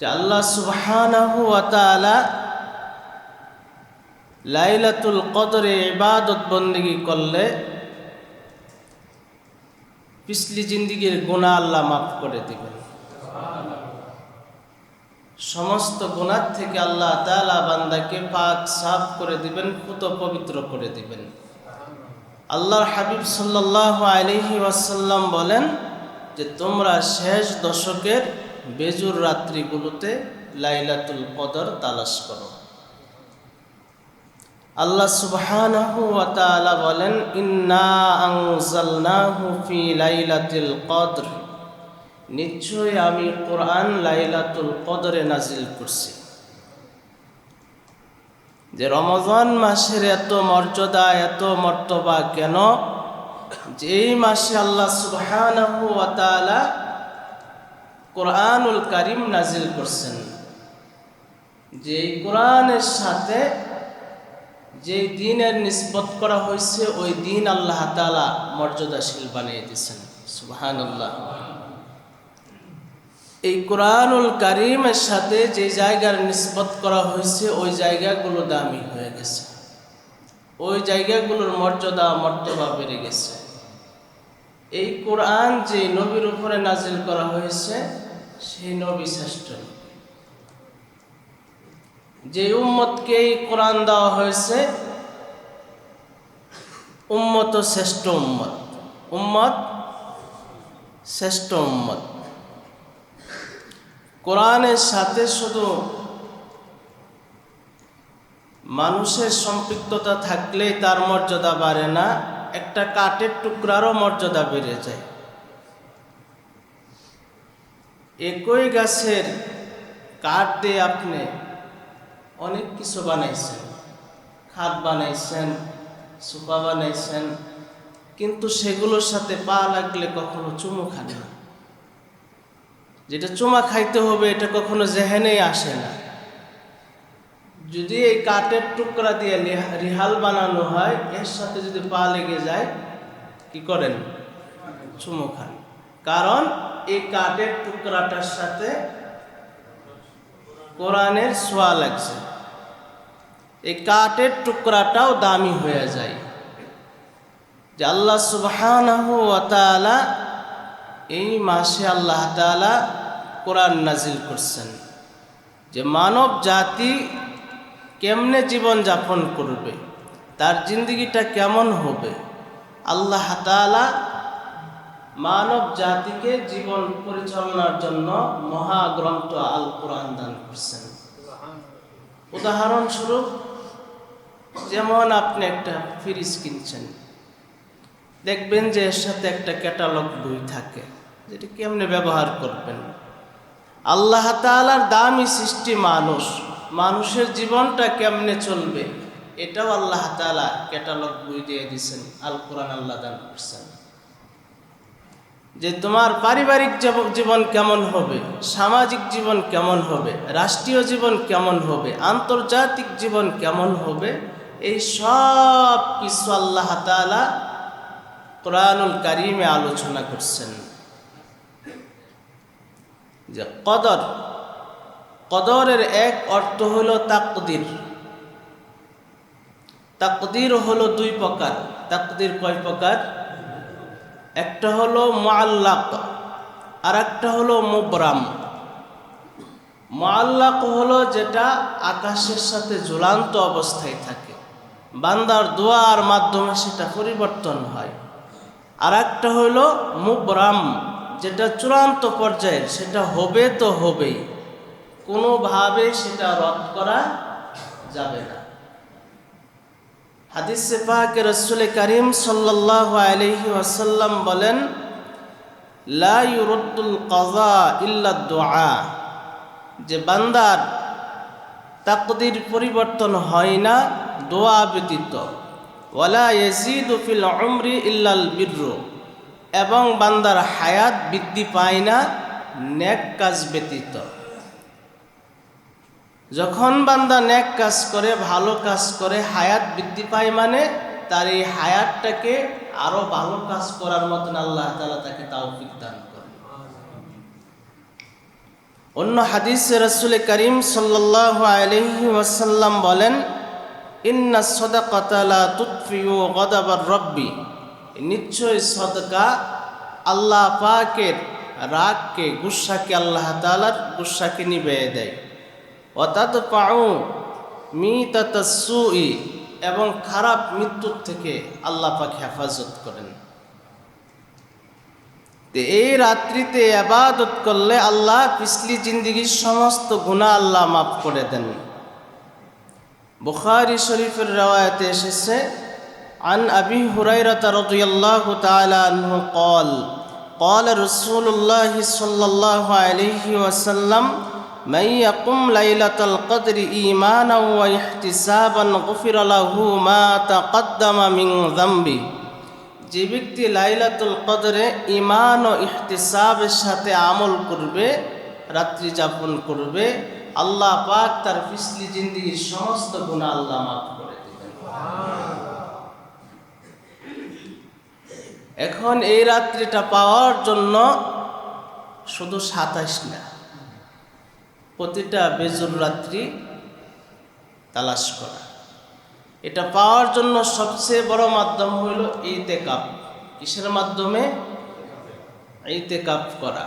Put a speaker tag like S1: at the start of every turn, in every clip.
S1: যে আল্লাহ সুবহানাহু ওয়া তাআলা লাইলাতুল কদরে ইবাদত বন্দেগী করলে পিছলি জিন্দিগির গুনাহ আল্লাহ মাফ করে দিবেন। সমস্ত গুনাহ থেকে আল্লাহ তাআলা বান্দাকে পাক সাফ করে দিবেন, পুত পবিত্র করে দিবেন। আল্লাহর হাবিব সাল্লাল্লাহু আলাইহি ওয়াসাল্লাম বলেন যে তোমরা শেষ দশকের বেজুর রাত্রিগুলোতে লাইলাতুল কদর তালাশ করো। আল্লাহ সুবহানাহু ওয়া তাআলা বলেন ইন্না আনজালনাহু ফি লাইলাতিল কদর, নিশ্চয় আমি কোরআন লাইলাতুল কদরে নাজিল করছি। যে রমজান মাসের এত মর্যাদা এত মর্তবা কেন? যে এই মাসে আল্লাহ সুবহানাহু ওয়া তাআলা কোরআনুল কারীম নাজিল করছেন। যে এই কোরআনের সাথে যে দিনের নিসবত করা হয়েছে ওই দিন আল্লাহ তাআলা মর্যাদাশীল বানিয়ে দিয়েছেন। সুবহানাল্লাহ। এই কোরআনুল কারীমের সাথে যে জায়গার নিসবত করা হয়েছে ওই জায়গাগুলো দামি হয়ে গেছে, ওই জায়গাগুলোর মর্যাদা মর্তবা বেড়ে গেছে। এই কোরআন যে নবীর উপরে নাজিল করা হয়েছে সেই নবী শ্রেষ্ঠ। যে উম্মতকে এই কোরআন দেওয়া হয়েছে উম্মত শ্রেষ্ঠ উম্মত, উম্মত শ্রেষ্ঠ উম্মত। কোরআনের সাথে শুধু মানুষের সম্পৃক্ততা থাকলেই তার মর্যাদা বাড়ে না, একটা কাঠের টুকরারও মর্যাদা বেড়ে যায়। একই গাছের কাঠ দিয়ে আপনি অনেক কিছু বানাইছেন, খাট বানাইছেন, সোফা বানাইছেন, কিন্তু সেগুলোর সাথে পা লাগলে কখনো চুমু খান না। যেটা চুমা খাইতে হবে এটা কখনো জেহেনেই আসে না। যদি এই কাঠের টুকরা দিয়ে রিহাল বানানো হয়, এর সাথে যদি পা লেগে যায় কি করেন? চুমু খান। কারণ এই কাঠের টুকরাটার সাথে কোরআনের ছোঁয়া লাগছে, এই কাঠের টুকরাটাও দামি হয়ে যায়। যে আল্লাহ সুবহানাহু ওয়া তাআলা এই মাসে আল্লাহ তাআলা কোরআন নাজিল করছেন। যে মানব জাতি কেমনে জীবন যাপন করবে, তার জিন্দেগিটা কেমন হবে, আল্লাহ তাআলা মানব জাতিকে জীবন পরিচালনার জন্য মহাগ্রন্থ আল কোরআন দান করছেন। উদাহরণস্বরূপ যেমন আপনি একটা ফ্রিজ কিনছেন, দেখবেন যে এর সাথে একটা ক্যাটালগ বই থাকে, যেটা কেমনে ব্যবহার করবেন। আল্লাহ তাআলার দামি সৃষ্টি মানুষ, মানুষের জীবনটা কেমনে চলবে এটাও আল্লাহ তাআলা ক্যাটালগ বই দিয়ে দিয়েছেন, আল কোরআন আল্লাহ দান করছেন। যে তোমার পারিবারিক জীবন কেমন হবে, সামাজিক জীবন কেমন হবে, রাষ্ট্রীয় জীবন কেমন হবে, আন্তর্জাতিক জীবন কেমন হবে, এই সব কিছু আল্লাহ তাআলা কোরআনুল কারীমে আলোচনা করছেন। যে কদর, কদরের এক অর্থ হলো তাকদীর। তাকদীর হলো দুই প্রকার। তাকদীর কয় প্রকার? একটা হলো মুআল্লাক আর একটা হলো মুবরাম। মুআল্লাক হলো যেটা আকাশের সাথে ঝুলন্ত অবস্থায় থাকে, বান্দার দোয়ার মাধ্যমে সেটা পরিবর্তন হয়। আর একটা হলো মুবরাম, যেটা চূড়ান্ত পর্যায়ের, সেটা হবে তো হবেই, কোনোভাবে সেটা রদ করা যাবে না। হাদিসে পাকে রাসূল কারীম সাল্লাল্লাহু আলাইহি ওয়াসাল্লাম বলেন লা ইউরাদ্দুল কাযা ইল্লা দুআ, যে বান্দার তাকদীর পরিবর্তন হয় না দোয়া ব্যতীত। ওয়ালা ইয়াজিদু ফিল উমরি ইল্লাল বিররু, এবং বান্দার হায়াত বৃদ্ধি পায় না নেক কাজ ব্যতীত। যখন বান্দা নেক কাজ করে, ভালো কাজ করে, হায়াত বৃদ্ধি পায়, মানে তার এই হায়াতটাকে আরো ভালো কাজ করার মতন আল্লাহ তাআলা তাকে তৌফিক দান করেন। অন্য হাদিসে রাসূল করিম সাল্লাল্লাহু আলাইহি ওয়াসাল্লাম বলেন, ইন্নাস সাদাকাতা লা তুতফিউ গাদাবার রাব্বি, নিশ্চয় সদকা আল্লাহ পাকের রাগকে, গুসাকে, আল্লাহ তাআলার গুসাকে নিভিয়ে দেয়। ওয়া তাদফাউ মিতাতাস সুই, এবং খারাপ মৃত্যুর থেকে আল্লাহ পাক হেফাজত করেন। এই রাত্রিতে ইবাদত করলে আল্লাহ পিছলি জিন্দেগির সমস্ত গুনাহ আল্লাহ মাফ করে দেন। বুখারী শরীফের রওয়ায়াতে এসেছে, আন আবি হুরায়রা রাদিয়াল্লাহু তাআলা আনহু قال قال رسول الله صلى الله عليه وسلم من يقم ليلة القدر إيمانا واحتسابا غفر له ما تقدم من ذنبه, যে ব্যক্তি লাইলাতুল কদরে ঈমান ও ইহতিসাবের সাথে আমল করবে, রাত্রি যাপন করবে, আল্লাহ পাক তার পিছলি জিন্দেগির সমস্ত গুনাহ আল্লাহ মাফ করে দিবেন। এখন এই রাত্রিটা পাওয়ার জন্য শুধু 27 না, প্রতিটা বেজুর রাত্রি তালাশ করা। এটা পাওয়ার জন্য সবচেয়ে বড় মাধ্যম হলো ইতিকাফ। কিসের মাধ্যমে? ইতিকাফ করা।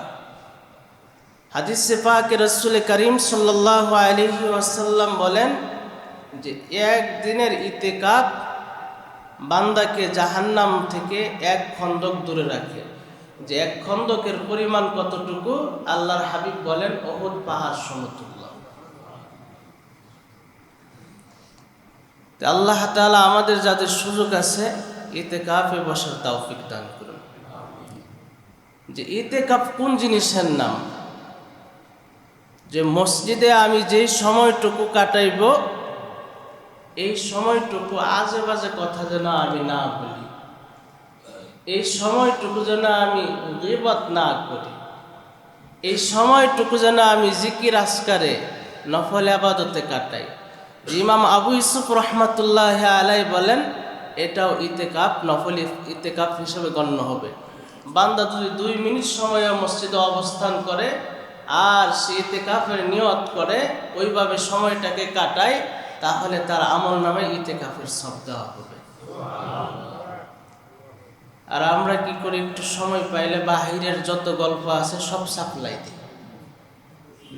S1: হাদিসে পাকে রাসূল করিম সাল্লাল্লাহু আলাইহি ওয়াসাল্লাম বলেন যে এক দিনের ইতিকাফ বান্দাকে জাহান্নাম থেকে এক খন্দক দূরে রাখে। যে এক খন্দকের পরিমাণ কতটুকু? আল্লাহর হাবিব বলেন উহুদ পাহাড় সমতুল্য। আল্লাহ তাআলা আমাদের যাদের সুযোগ আছে ইতিকাফে বসার তৌফিক দান করুন। যে ইতিকাফ কোন জিনিসের নাম? যে মসজিদে আমি যেই সময়টুকু কাটাইব, এই সময়টুকু আজে বাজে কথা যেন আমি না বলি, এই সময়টুকু যেন আমি গীবত না করি, এই সময়টুকু যেন আমি জিকির আজকারে নফল ইবাদতে কাটাই। ইমাম আবু ইউসুফ রহমাতুল্লাহ আলাইহি বলেন এটাও ইতিকাফ, নফল ইতিকাফ হিসেবে গণ্য হবে। বান্দা যদি 2 মিনিট সময় মসজিদে অবস্থান করে আর সে ইতিকাফের নিয়ত করে, ওইভাবে সময়টাকে কাটায়, তাহলে তার আমল নামে ইতিকাফের সওয়াব দেওয়া হবে। আর আমরা কি করি? একটু সময় পাইলে বাহিরের যত গল্প আছে সব সাপ্লাই দিই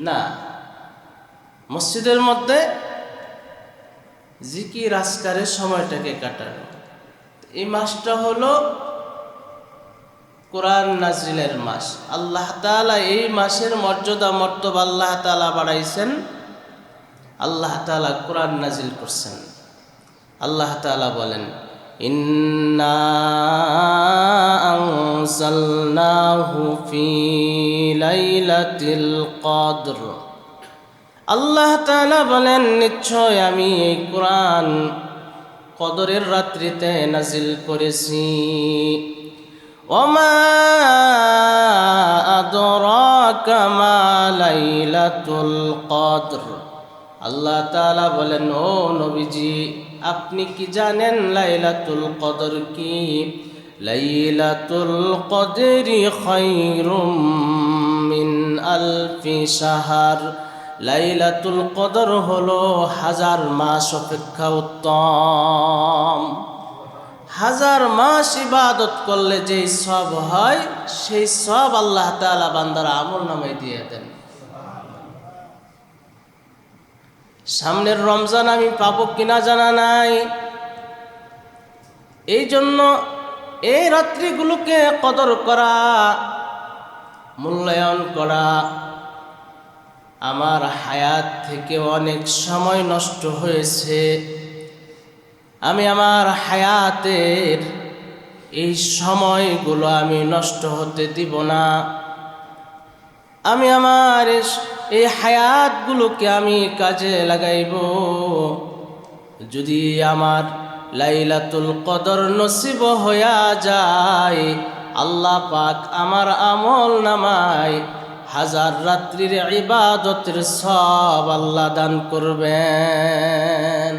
S1: না, মসজিদের মধ্যে জিকির আজকারে সময়টাকে কাটানো। এই মাসটা হলো কোরআন নাজিলের মাস। আল্লাহ তাআলা এই মাসের মর্যাদা মর্তবা আল্লাহ তাআলা বাড়াইছেন। আল্লাহ তাআলা কোরআন নাজিল করছেন। আল্লাহ তাআলা বলেন, ইন্না আনজালনাহু ফি লাইলাতিল কদর। আল্লাহ তাআলা বলেন নিশ্চয় আমি এই কোরআন কদরের রাত্রিতে নাজিল করেছি। ওমা আদরাকা মা লাইলাতুল কদর। আল্লাহ তাআলা বলেন ও নবীজি, আপনি কি জানেন লাইলাতুল কদর কি? লাইলাতুল কদরি খায়রুম মিন আলফি শাহর। লাইলাতুল কদর হলো 1000 মাস অপেক্ষা উত্তম। 1000 মাস ইবাদত করলে যেই সওয়াব হয়, সেই সওয়াব আল্লাহ তাআলা বান্দার আমল নামায় দিয়ে দেন। সামনের রমজান আমি পাবো কিনা জানা নাই, এই জন্য এই রাত্রিগুলোকে কদর করা, মূল্যায়ন করা। আমার হায়াত থেকে অনেক সময় নষ্ট হয়েছে, আমি আমার হায়াতের এই সময়গুলো আমি নষ্ট হতে দিব না। আমি আমার এই হায়াতগুলোকে আমি কাজে লাগাইব। যদি আমার লাইলাতুল কদর নসিব হইয়া যায়, আল্লাহ পাক আমার আমল নামায় 1000 রাত্রির ইবাদতের সওয়াব আল্লাহ দান করবেন।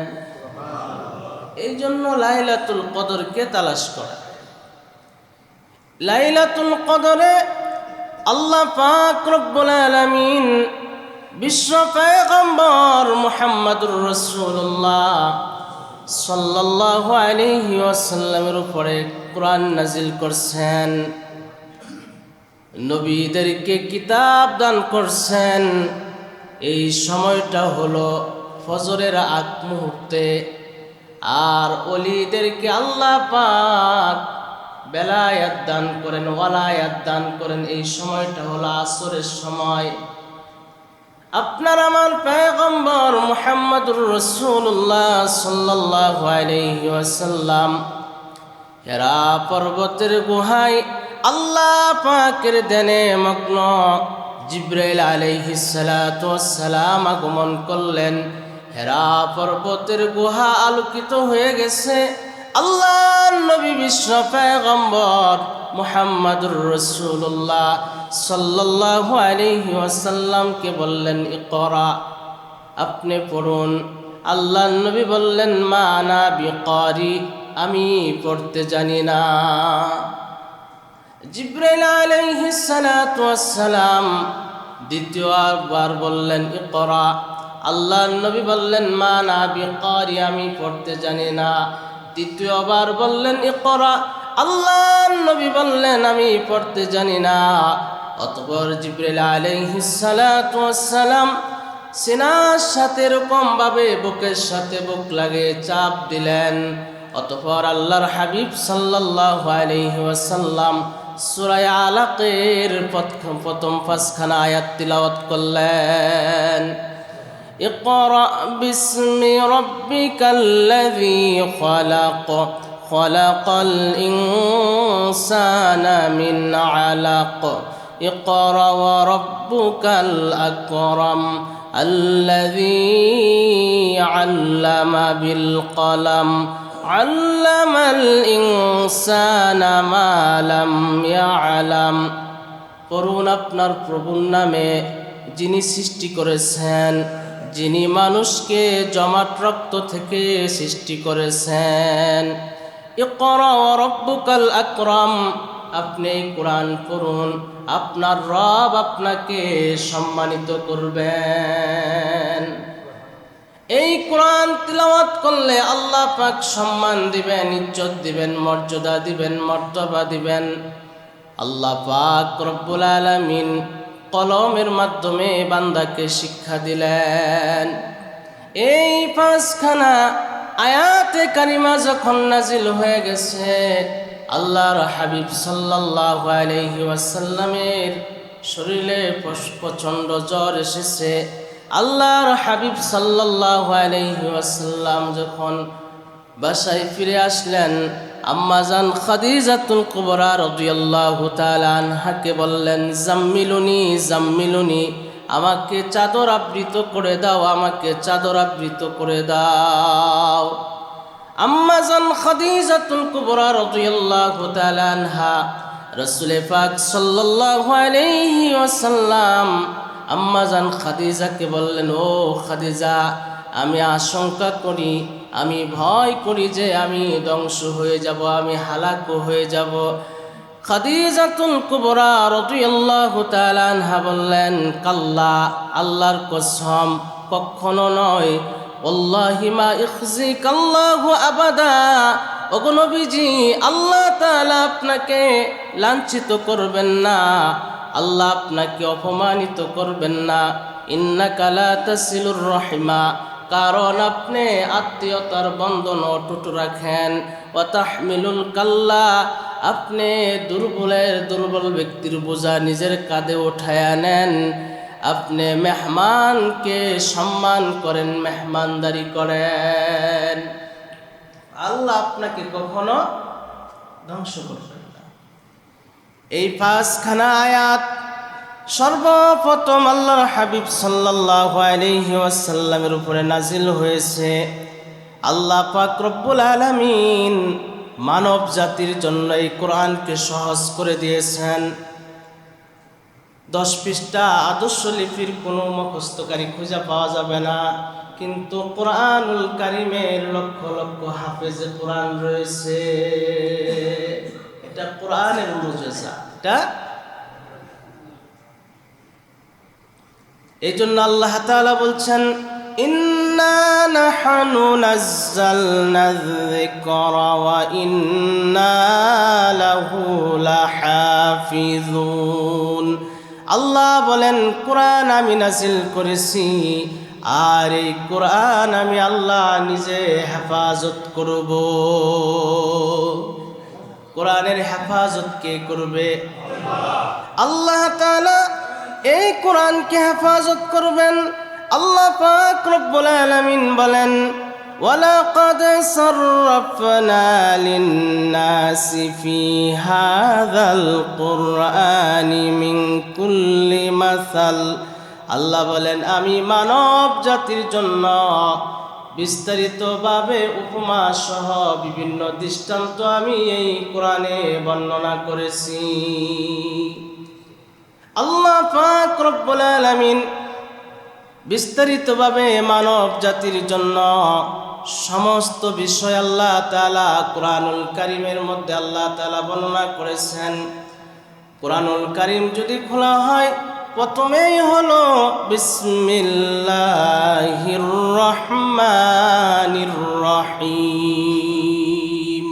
S1: এই জন্য লাইলাতুল কদরকে তালাশ করা। লাইলাতুল কদরে আল্লাহ পাক রব্বুল আলামিন বিশ্ব পয়গম্বর মুহাম্মদুর রাসূলুল্লাহ সাল্লাল্লাহু আলাইহি ওয়াসাল্লামের উপরে কোরআন নাজিল করছেন, নবীদেরকে কিতাব দান করছেন। এই সময়টা হলো ফজরের আগ মুহূর্তে, আর ওলিদেরকে আল্লাহ পাক বেলায়াত দান করেন, ওয়ালায়াত দান করেন। এই সময়টা হলো আসরের সময়। আপনার আমার পয়গম্বর মুহাম্মদুর রাসূলুল্লাহ সাল্লাল্লাহু আলাইহি ওয়াসাল্লাম হেরা পর্বতের গুহায় আল্লাহ পাকের দেনে মগ্ন জিবরাইল আলাইহিস সালাতু ওয়াস সালাম আগমন করলেন। হেরা পর্বতের গুহা আলোকিত হয়ে গেছে। আল্লাহর নবী বিশ্ব পয়গম্বর মুহাম্মদুর রাসূলুল্লাহ সাল্লাল্লাহু আলাইহি ওয়াসাল্লামকে বললেন, ইকরা, আপনি পড়ুন। আল্লাহর নবী বললেন, মা আনা বিকারি, আমি পড়তে জানি না। জিবরাইল আলাইহিস সালাতু ওয়াস সালাম দ্বিতীয়বার বললেন, ইকরা। আল্লাহর নবী বললেন, মা আনা বিকারি, আমি পড়তে জানি না। তৃতীয়বার বললেন, ইকরা। আল্লাহর নবী বললেন, আমি পড়তে জানি না। অতঃপর জিবরাইল আলাইহিস সালাতু ওয়াস সালাম সিনার সাথে এরকম ভাবে বুকের সাথে বুক লাগিয়ে চাপ দিলেন। অতঃপর আল্লাহর হাবিব সাল্লাল্লাহু আলাইহি ওয়াসাল্লাম সূরা আলাকের প্রথম পাঁচখানা আয়াত তিলাওয়াত করলেন। ইকরা বিসমি রাব্বিকাল্লাযী খালাক খালাকাল ইনসানা মিন আলাক ইকরা ওয়া রাব্বুকাল আকরাম আল্লাযী আল্লামা বিল কলম আল্লামাল ইনসানা মা লাম ইয়ালাম। পড়ুন আপনার প্রভুর নামে, যিনি সৃষ্টি করেছেন, যিনি মানুষকে জমাট রক্ত থেকে সৃষ্টি করেছেন। ইকরা ওয়া রাব্বুকাল আকরাম, আপনি কোরআন পড়ুন, আপনার রব আপনাকে সম্মানিত করবেন। এই কোরআন তিলাওয়াত করলে আল্লাহ পাক সম্মান দিবেন, ইজ্জত দিবেন, মর্যাদা দিবেন, মর্তবা দিবেন। আল্লাহ পাক রব্বুল আলামিন কলমের মাধ্যমে বান্দাকে শিক্ষা দিলেন। এই পাঁচখানা আয়াতে কারিমা যখন নাজিল হয়ে গেছে, আল্লাহর হাবিব সাল্লাল্লাহু আলাইহি ওয়াসাল্লামের শরীরে প্রচণ্ড জ্বর এসেছে। আল্লাহর হাবিব সাল্লাল্লাহু আলাইহি ওয়াসাল্লাম যখন বাসায় ফিরে আসলেন, আম্মাজান খাদিজাতুল কুবরা রাদিয়াল্লাহু তাআলা আনহাকে বললেন, জাম্মিলুনি জাম্মিলুনি, আমাকে চাদর আবৃত করে দাও, আমাকে চাদর আবৃত করে দাও। আম্মাজান খাদিজাতুল কুবরা রাদিয়াল্লাহু তাআলা আনহা রাসূল পাক সাল্লাল্লাহু আলাইহি ওয়াসাল্লাম আম্মাজান খাদিজাকে বললেন, ও খাদিজা, আমি আশঙ্কা করি, আমি ভয় করি যে আমি ধ্বংস হয়ে যাব, আমি হালাক হয়ে যাব। খাদিজাতুল কুবরা রাদিয়াল্লাহু তাআলা আনহা বললেন, কাল্লা, আল্লাহর কসম, কখনো নয়। ওয়াল্লাহি মা ইখজিকাল্লাহু আবাদা, ওগো নবীজি, আল্লাহ তাআলা আপনাকে লাঞ্ছিত করবেন না, আল্লাহ আপনাকে অপমানিত করবেন না। ইন্নাকা লা তাসিলুর রহিমা, কারণ আপনি আত্মীয়তার বন্ধন অটুট রাখেন। ওয়া তাহমিলুল কাল্লা, আপনি দুর্বল ব্যক্তির বোঝা নিজের কাঁধে উঠায়া নেন। আপনি মেহমানকে সম্মান করেন, মেহমানদারি করেন। আল্লাহ আপনাকে কখনো ধ্বংস করবেন না। এই পাঁচখানা আয়াত সর্বপ্রথম আল্লাহর হাবিব সাল্লাল্লাহু আলাইহি ওয়াসাল্লামের উপরে নাজিল হয়েছে। আল্লাহ পাক রব্বুল আলামিন মানব জাতির জন্য এই কোরআনকে সহজ করে দিয়েছেন। 10 পৃষ্ঠা আদর্শ লিপির কোনো মুখস্থকারী খুঁজে পাওয়া যাবে না, কিন্তু কোরআনুল কারিমের লক্ষ লক্ষ হাফেজে কোরআন রয়েছে। এটা কোরআনের মুজিজা, এটা এই জন্য আল্লাহ তাআলা বলছেন, ইন্না নাহনু নাযালনা যিকরা ওয়া ইন্না লাহু লাহাফিজুন। আল্লাহ বলেন, কোরআন আমি নাযিল করেছি, আর এই কোরআন আমি আল্লাহ নিজে হেফাজত করব। কোরআনের হেফাজত কে করবে? আল্লাহ তাআলা এই কোরআনকে হেফাজত করবেন। আল্লাহ পাক রব্বুল আলামিন বলেন, ওয়ালাকাদ সাররাফনা লিন-নাসি ফি হাযাল কুরআনি মিন কুল্লি মাসাল। আল্লাহ বলেন, আমি মানব জাতির জন্য বিস্তারিতভাবে উপমা সহ বিভিন্ন দৃষ্টান্ত আমি এই কোরআনে বর্ণনা করেছি। আল্লাহ পাক রব্বুল আলামিন বিস্তারিতভাবে মানব জাতির জন্য সমস্ত বিষয় আল্লাহ তাআলা কোরআনুল কারীমের মধ্যে আল্লাহ তাআলা বর্ণনা করেছেন। কোরআনুল কারীম যদি খোলা হয়, প্রথমেই হলো বিসমিল্লাহির রহমানির রহিম।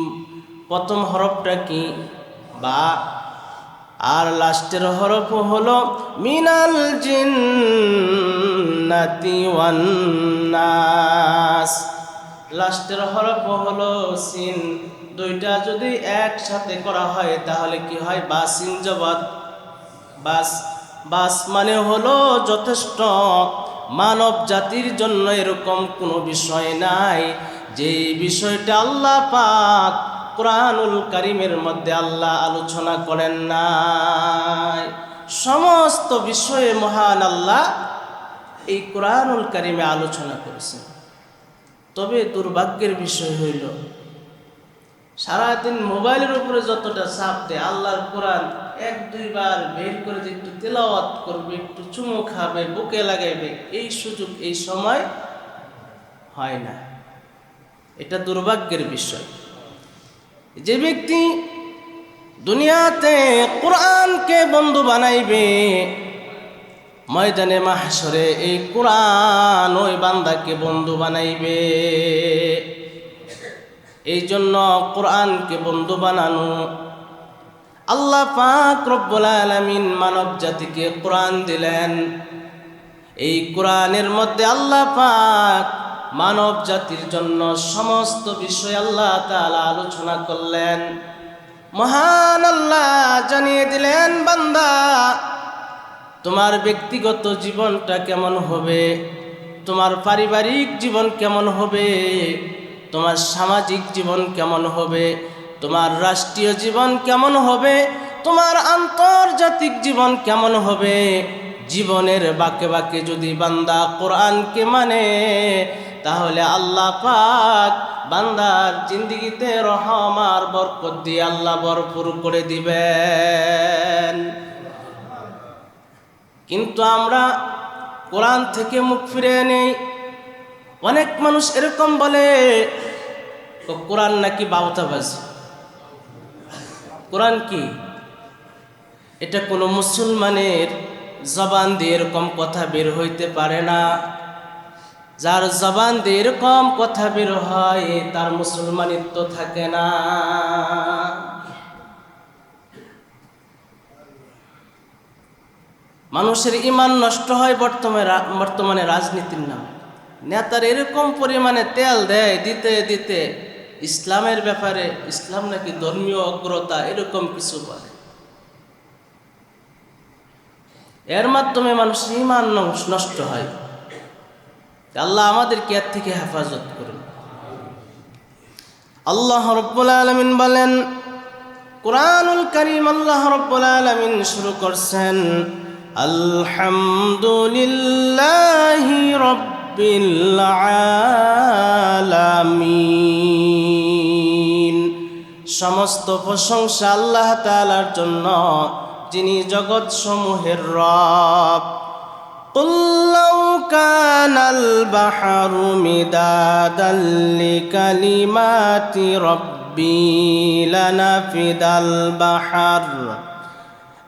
S1: প্রথম হরফটা কি? বা। আর লাস্টের হরফ হলো মিনাল জিন্নাতি ওয়ান নাস। লাস্টের হরফ হলো সিন। দুইটা যদি একসাথে করা হয় তাহলে কি হয়? বাসিন জবর বাস। বাস মানে হলো যথেষ্ট। মানব জাতির জন্য এরকম কোনো বিষয় নাই যে বিষয়টা আল্লাহ পাক কোরআনুল কারীমের মধ্যে আল্লাহ আলোচনা করেন নাই। সমস্ত বিষয়ে মহান আল্লাহ এই কোরআনুল কারীমে আলোচনা করেছেন। তবে দুর্ভাগ্যের বিষয় হইল, সারাদিন মোবাইলের উপরে যতটা চাপ দেয়, আল্লাহর কোরআন এক দুইবার বের করে যে একটু তেলাওয়াত করবে, একটু চুমু খাবে, বুকে লাগাইবে, এই সুযোগ এই সময় হয় না। এটা দুর্ভাগ্যের বিষয়। যে ব্যক্তি দুনিয়াতে কোরআনকে বন্ধু বানাইবে, ময়দানে মাহশরে এই কোরআন ওই বান্দাকে বন্ধু বানাইবে। এই জন্য কোরআনকে বন্ধু বানানো। আল্লাহ পাক রব্বুল আলামিন মানব জাতিকে কোরআন দিলেন। এই কোরআনের মধ্যে আল্লাহ পাক মানব জাতির জন্য সমস্ত বিষয় আল্লাহ তাআলা আলোচনা করলেন। মহান আল্লাহ জানিয়ে দিলেন, বান্দা তোমার ব্যক্তিগত জীবনটা কেমন হবে, তোমার পারিবারিক জীবন কেমন হবে, তোমার সামাজিক জীবন কেমন হবে, তোমার রাষ্ট্রীয় জীবন কেমন হবে, তোমার আন্তর্জাতিক জীবন কেমন হবে। জীবনের বাঁকে বাঁকে যদি বান্দা কোরআনকে মানে, তাহলে আল্লাহ পাক বান্দার জিন্দেগিতে রহম আর বরকত দিয়ে আল্লাহ ভরপুর করে দিবেন। কিন্তু আমরা কোরআন থেকে মুখ ফিরে নেই। অনেক মানুষ এরকম বলে, কোরআন নাকি বাউতাবাজি। কোরআন কি? এটা কোনো মুসলমানের জবান দিয়ে এরকম কথা বের হইতে পারে না। যার জবান দিয়ে এরকম কথা বের হয় তার মুসলমানিত্ব থাকে না। মানুষের ঈমান নষ্ট হয় বর্তমানে রাজনীতির নামে। নেতার এরকম পরিমাণে তেল দেয়, দিতে দিতে ইসলামের ব্যাপারে, ইসলাম নাকি ধর্মীয় অগ্রতা, এরকম কিছু বলে। এর মাধ্যমে মানুষের ঈমান নষ্ট হয়। আল্লাহ আমাদেরকে এর থেকে হেফাজত করুন। আল্লাহ রাব্বুল আলামিন বলেন, কোরআনুল কারীম আল্লাহ রাব্বুল আলামিন শুরু করছেন, আলহামদুলিল্লাহি রাব্বিল আলামিন। সমস্ত প্রশংসা আল্লাহ তাআলার জন্য, যিনি জগৎ সমূহের রব। قُلْ لَوْ كَانَ الْبَحْرُ مِدَادًا لِكَلِمَاتِ رَبِّي لَنَفِدَ الْبَحْرُ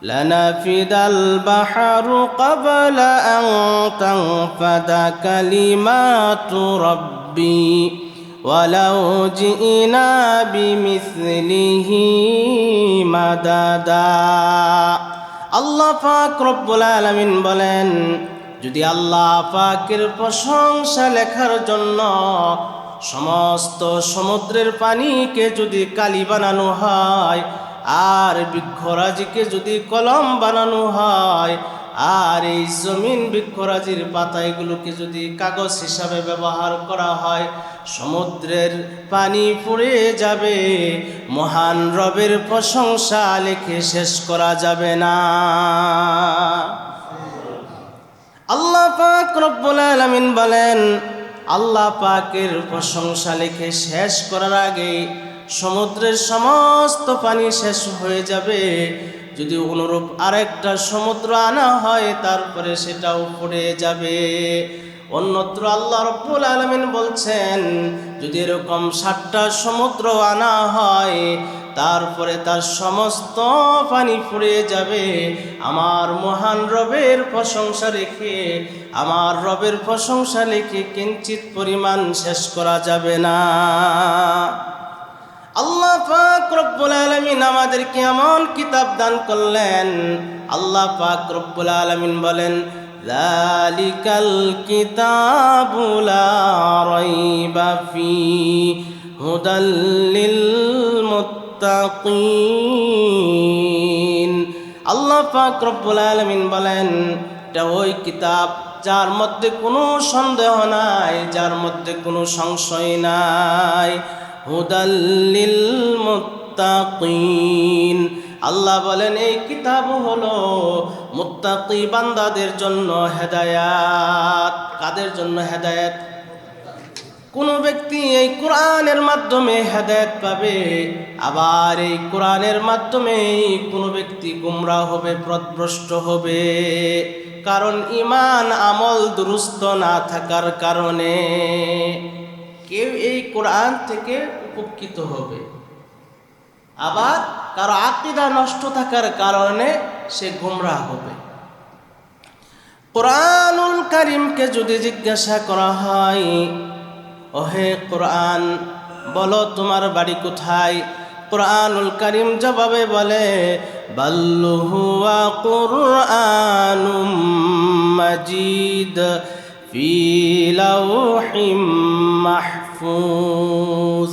S1: لنفد البحر قبل أن تنفد كلمات ربي ولو جئنا بمثله مددا আল্লাহ পাক রব্বুল আলামিন বলেন, যদি আল্লাহ পাকের প্রশংসা লেখার জন্য সমস্ত সমুদ্রের পানিকে যদি কালি বানানো হয়, আর বৃক্ষরাজিকে যদি কলম বানানো হয়, আর এই জমিন বৃক্ষরাজির পাতাগুলোকে যদি কাগজ হিসাবে ব্যবহার করা হয়, সমুদ্রের পানি পড়ে যাবে, মহান রবের প্রশংসা লিখে শেষ করা যাবে না। আল্লাহ পাক রব্বুল আলামিন বলেন, আল্লাহ পাকের প্রশংসা লিখে শেষ করার আগে সমুদ্রের সমস্ত পানি শেষ হয়ে যাবে। যদি অনুরূপ আরেকটা সমুদ্র আনা হয়, তারপরে সেটাও পড়ে যাবে। অন্যত্র আল্লাহ রব্বুল আলামিন বলছেন, যদি এরকম 7টা সমুদ্র আনা হয়, তারপরে তার সমস্ত পানি ফুরিয়ে যাবে। আমার মহান রবের প্রশংসা রেখে, আমার রবের প্রশংসা লিখে কিঞ্চিত পরিমাণ শেষ করা যাবে না। আল্লাহ পাক রব্বুল আলামিন আমাদেরকে এমন কিতাব দান করলেন। আল্লাহ পাক রব্বুল আলামিন বলেন, যালিকাল কিতাবু লা রাইবা ফীহি হুদাল লিল মুত্তাকিন। আল্লাহ পাক রব্বুল আলামিন বলেন, এটা ওই কিতাব যার মধ্যে কোনো সন্দেহ নাই, যার মধ্যে কোনো সংশয় নাই। হুদাল লিল মুত্তাকিন। আল্লাহ বলেন, এই কিতাব হলো মুত্তাকি বান্দাদের জন্য হেদায়াত। কাদের জন্য হেদায়াত? কোন ব্যক্তি এই কোরআনের মাধ্যমে হেদায়েত পাবে, আবার এই কোরআনের মাধ্যমে কোন ব্যক্তি গুমরাহ হবে, পথভ্রষ্ট হবে। কারণ ঈমান আমল দুরুস্ত না থাকার কারণে কেউ এই কোরআন থেকে উপকৃত হবে, আবার কারো আকীদা নষ্ট থাকার কারণে সে গুমরাহ হবে। কোরআনুল কারীমকে যদি জিজ্ঞাসা করা হয়, ওহে কোরআন, বলো তোমার বাড়ি কোথায়? কোরআনুল কারীম জবাবে বলে, বাল হুয়া কুরআনুম মাজিদ ফি লাওহিম মাহফুজ।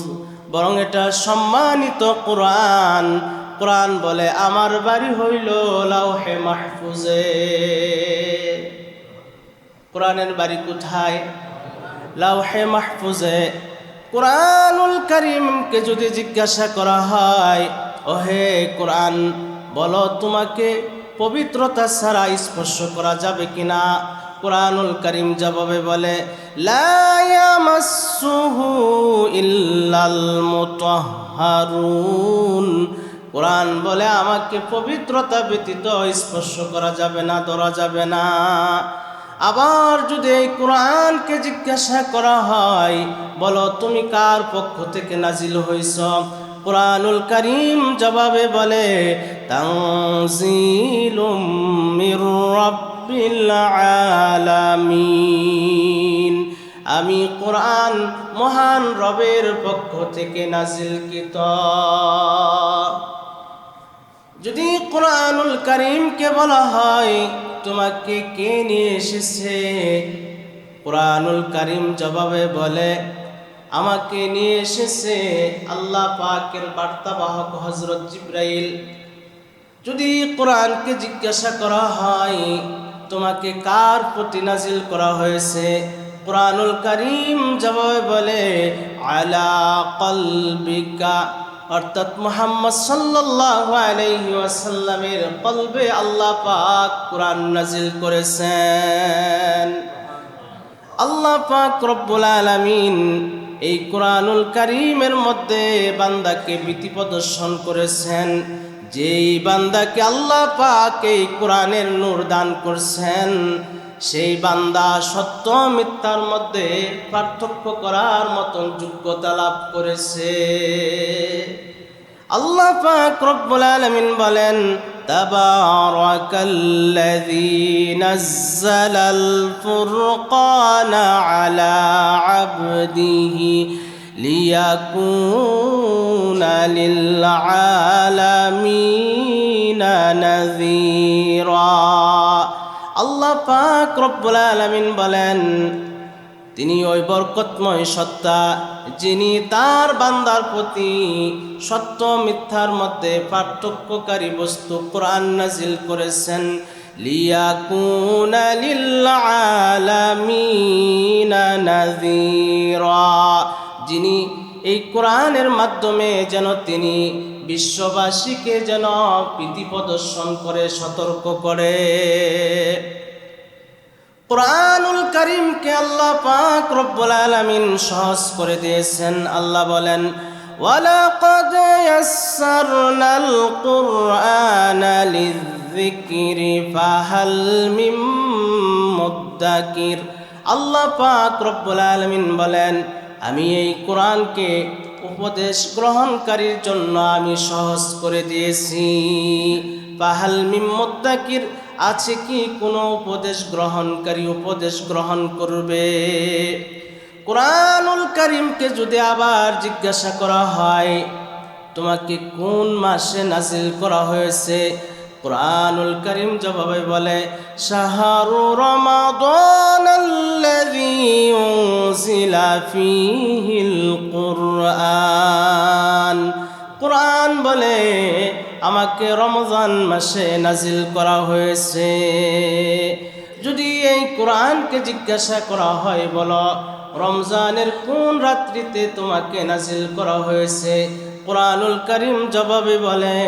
S1: বরং এটা সম্মানিত কোরআন। কোরআন বলে, আমার বাড়ি হইল লাওহে মাহফুজে। কোরআনের বাড়ি কোথায়? লাওহে মাহফুজে। কোরআনুল কারীমকে যদি জিজ্ঞাসা করা হয়, ওহে কোরআন, বলো তোমাকে পবিত্রতা ছাড়া স্পর্শ করা যাবে কিনা? কোরআনুল কারীম জবাবে বলে, লা ইয়ামাসসুহু ইল্লাল মুতাহহারুন। কোরআন বলে, আমাকে পবিত্রতা ব্যতীত স্পর্শ করা যাবে না, ধরা যাবে না। আবার যদি এই কোরআনকে জিজ্ঞাসা করা হয়, বলো তুমি কার পক্ষ থেকে নাজিল হইছ? কোরআনুল কারীম জবাবে বলে, তানজিলুম মির রাব্বিল আলামিন। আমি কোরআন মহান রবের পক্ষ থেকে নাজিলকৃত। যদি কোরআনুল কারীমকে বলা হয়, তোমাকে কে নিয়ে এসেছে? কোরআনুল কারীম জবাবে বলে, আমাকে নিয়ে এসেছে আল্লাহ পাকের বার্তাবাহক হযরত জিবরাইল। যদি কোরআনকে জিজ্ঞাসা করা হয়, তোমাকে কার প্রতি নাজিল করা হয়েছে? কোরআনুল কারীম জবাবে বলে, আলা কলবিকা, অর্থাৎ মুহাম্মদ সাল্লাল্লাহু আলাইহি ওয়াসাল্লামের কলবে আল্লাহ পাক কোরআন নাজিল করেছেন। আল্লাহ পাক রব্বুল আলামিন এই কোরআনুল কারীমের মধ্যে বান্দাকে ভীতি প্রদর্শন করেছেন। যেই বান্দাকে আল্লাহ পাক এই কোরআনের নূর দান করছেন, সেই বান্দা সত্য মিথ্যার মধ্যে পার্থক্য করার মতন যোগ্যতা লাভ করেছে। আল্লাহ পাক রব্বুল আলামিন বলেন তাবারাকাল্লাযী নাজ্জালাল ফুরকানা আলা আবদিহি লিয়াকুনা লিল আলামিনা নাযীরা। আল্লাহ পাক রব্বুল আলামিন বলেন তিনি ওই বরকতময় সত্তা যিনি তার বান্দার প্রতি সত্য মিথ্যার মধ্যে পার্থক্যকারী বস্তু কোরআন নাজিল করেছেন লিয়াকুনা লিল আলামিনা নাযীরা, যিনি এই কোরআনের মাধ্যমে যেন তিনি বিশ্ববাসীকে যেন পথ প্রদর্শন করে, সতর্ক করে। কুরআনুল কারীমকে আল্লাহ পাক রব্বুল আলামিন সহজ করে দিয়েছেন। আল্লাহ বলেন ওয়ালাকাদ ইয়াসসারনাল কুরআনা লিযিকরি ফাহাল মিন মুদ্দাকির। আল্লাহ পাক রব্বুল আলামিন বলেন আমি এই কোরআনকে উপদেশ গ্রহণকারীর জন্য আমি সহজ করে দিয়েছি। ফাহাল মিন মুদ্দাকির, আছে কি কোনো উপদেশ গ্রহণকারী উপদেশ গ্রহণ করবে? কুরআনুল কারীমকে যদি আবার জিজ্ঞাসা করা হয় তোমাকে কোন মাসে নাজিল করা হয়েছে, কুরআনুল কারীম জবাবে বলে শাহরু রমাদানাল্লাযী উনজিলা ফীহিল কুরআন। কুরআন বলে আমাকে রমজান মাসে নাজিল করা হয়েছে। যদি এই কোরআনকে জিজ্ঞাসা করা হয় বলো রমজানের কোন রাত্রিতে তোমাকে নাজিল করা হয়েছে, কুরআনুল কারীম জবাবে বলে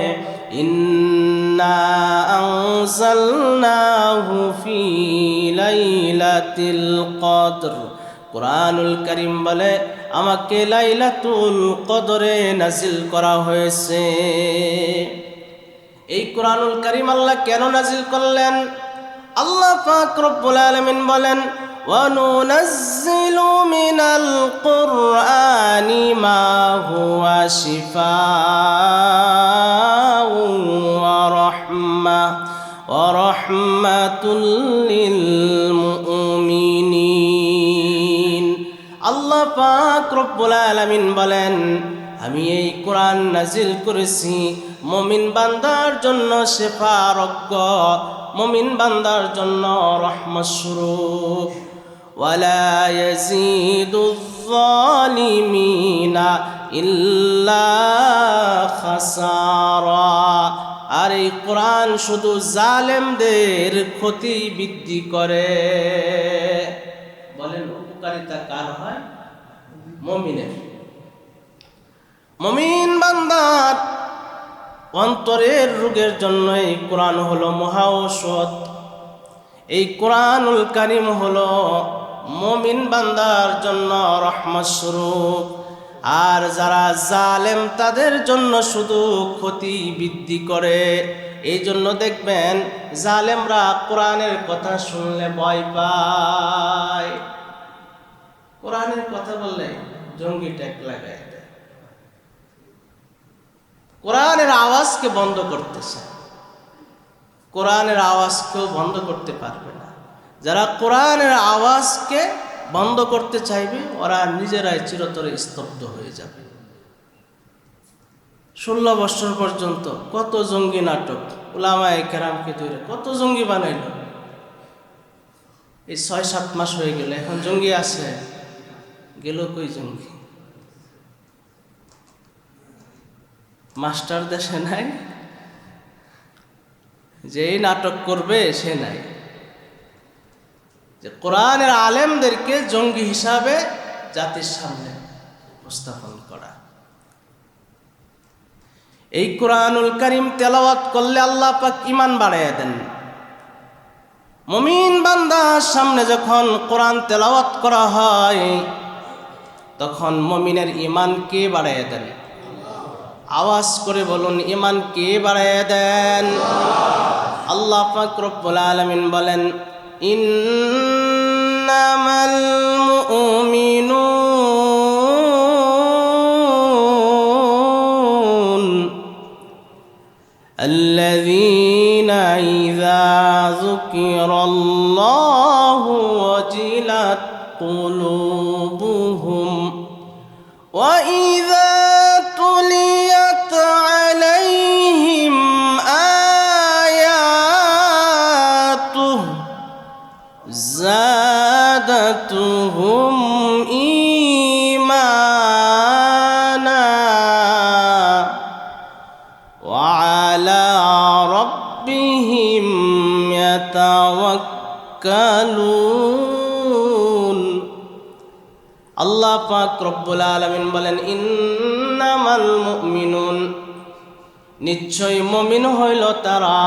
S1: ইন্না আনজালনাহু ফী লাইলাতিল কদর। কুরআনুল কারীম বলে আমাকে লাইলাতুল কদরে নাজিল করা হয়েছে। এই কুরআনুল কারীম আল্লাহ কেন নাজিল করলেন? আল্লাহ পাক রব্বুল আলামিন বলেন ওয়া নুনাজ্জিলু মিনাল কুরআনি মা হুয়া শিফাউন ওয়া রাহমাতুল লিল মুমিনিন। আল্লাহ পাক রব্বুল আলামিন বলেন আমি এই কোরআন নাজিল করেছি মুমিন বান্দার জন্য শেফারজ্ঞ, মুমিন বান্দার জন্য রহমত স্বরূপ। ওয়ালা ইয়াজিদুয যালিমিনা ইল্লা খাসারা। আর এই কোরআন শুধু জালেমদের ক্ষতি বৃদ্ধি করে। বলেন উপকারিতা কার হয়? মুমিনের। মুমিন বান্দার অন্তরের রোগের জন্য এই কোরআন হলো মহা ঔষধ। এই কোরআনুল কারীম হলো মুমিন বান্দার জন্য রহমত স্বরূপ। আর যারা জালেম তাদের জন্য শুধু ক্ষতি বৃদ্ধি করে। এই জন্য দেখবেন জালেমরা কোরআনের কথা শুনলে ভয় পায়, কোরআনের কথা বললে জঙ্গি ট্যাগ লাগায় দেয়। কোরআনের আওয়াজকে বন্ধ করতেছে, কোরআনের আওয়াজ কেউ বন্ধ করতে পারবে না। যারা কোরআনের আওয়াজকে বন্ধ করতে চাইবে ওরা নিজেরাই চিরতরে স্তব্ধ হয়ে যাবে। 16 বছর পর্যন্ত কত জঙ্গি নাটক উলামায়ে কেরামকে ধরে কত জঙ্গি বানাইল। এই 6-7 মাস হয়ে গেল, এখন জঙ্গি আছে? গেল কই জঙ্গি? মাস্টার দেশে নাই, যেই নাটক করবে সে নাই। যে কোরআনের আলেমদেরকে জঙ্গি হিসাবে জাতির সামনে উপস্থাপন করা। এই কোরআনুল কারীম তেলাওয়াত করলে আল্লাহ পাক ঈমান বাড়াইয়া দেন। মুমিন বান্দার সামনে যখন কোরআন তেলাওয়াত করা হয় তখন মুমিনের ঈমানকে বাড়াইয়া দেন। আওয়াজ করে বলুন ঈমান কে বাড়াইয়া দেন? আল্লাহ পাক রব্বুল আলামিন বলেন ইন্নামাল মুমিনুন যুকিরাল্লাহু ওয়াজিলাত কুলুবুহুম ওয়া ইযা তুলিয়াত আলাইহিম আয়াতুহু زادتهم إيمانا وعلى ربهم يتوكلون আল্লাহ পাক রব্বুল আলামিন বলেন ইন্নামাল মুমিনুন নিশ্চয় মুমিন হইল তারা